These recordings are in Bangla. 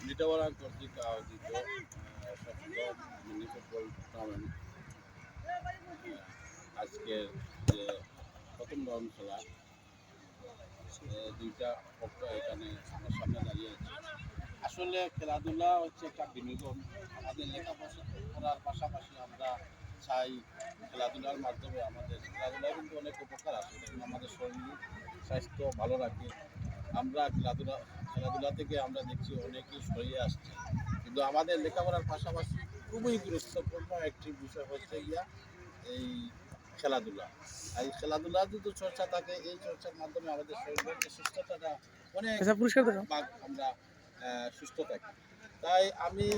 মিটাওয়ালা কর্তৃক আয়োজিত সপ্তম মিনি ফুটবল টুর্নামেন্ট আজকের যে প্রথম রাউন্ড খেলা দুইটা পক্ষ এখানে আমার সামনে দাঁড়িয়ে আছে। আসলে খেলাধুলা হচ্ছে একটা বিনোদন। আমাদের লেখাপড়া করার পাশাপাশি আমরা চাই খেলাধুলার মাধ্যমে খেলাধুলায় কিন্তু অনেক উপকার আছে, আমাদের শরীর স্বাস্থ্য ভালো রাখে। আমরা খেলাধুলা থেকে আমরা দেখছি অনেকেই সরিয়ে আসছে, কিন্তু আমাদের লেখাপড়ার পাশাপাশি খুবই গুরুত্বপূর্ণ একটি বিষয় হচ্ছে গিয়া এই খেলাধুলা। এই খেলাধুলার যদি চর্চা থাকে, এই চর্চার মাধ্যমে আমাদের শরীরের যে সুস্থতাটা অনেক ভাগ আমরা সুস্থ থাকি। তাই আমি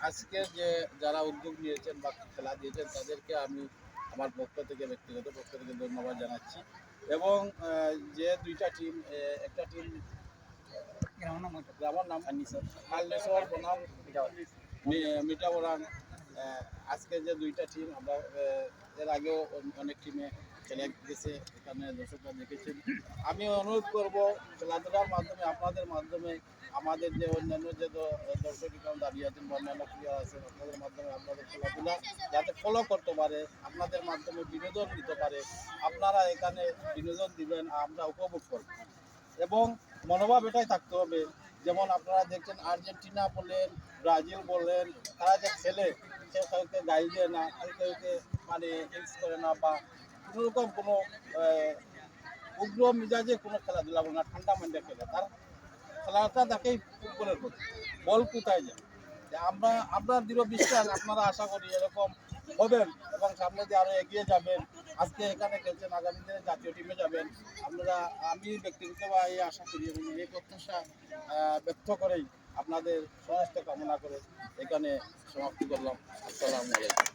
আজকের যে যারা উদ্যোগ নিয়েছেন বা খেলা দিয়েছেন তাদেরকে আমি আমার ব্যক্তিগত পক্ষ থেকে ধন্যবাদ জানাচ্ছি। এবং যে দুইটা টিম, একটা টিম গ্রামের নাম কালনেশ্বর বনাম মিটাওরাং, আজকে যে দুইটা টিম আমরা এর আগেও অনেক টিমে খেলে গেছে, এখানে দর্শকরা দেখেছেন। আমি অনুরোধ করব খেলাধুলার মাধ্যমে আপনাদের মাধ্যমে আমাদের যে অন্যান্য যে দর্শক এখানে দাঁড়িয়ে আছেন বা অন্যান্য প্লেয়ার আছেন, আপনাদের মাধ্যমে আপনাদের খেলাধুলা যাতে ফলো করতে পারে, আপনাদের মাধ্যমে বিনোদন দিতে পারে। আপনারা এখানে বিনোদন দিবেন, আমরা উপভোগ করব। এবং মনোভাব এটাই থাকতে হবে, যেমন আপনারা দেখছেন আর্জেন্টিনা বলেন, ব্রাজিল বলেন, তারা যে খেলে কেউ কাউকে গাইড দেয় না, কেউ কাউকে মানে হিংস করে না, বা কোনোরকম কোনো উগ্র মেজাজে কোনো খেলাধুলা করে না, ঠান্ডা মান্ডে খেলে। তার খেলাটা তাকেই ফুটবলের প্রতি বল কোথায় যায়। আমরা দৃঢ় বিশ্বাস, আপনারা আশা করি এরকম হবেন এবং সামনে দিয়ে আরও এগিয়ে যাবেন। আজকে এখানে খেলছেন, আগামী দিনে জাতীয় টিমে যাবেন। আমি ব্যক্তিগতভাবে এই আশা করি এবং এই প্রত্যাশা ব্যক্ত করেই আপনাদের সমস্ত কামনা করে এখানে সমাপ্তি করলাম। আসসালামু আলাইকুম।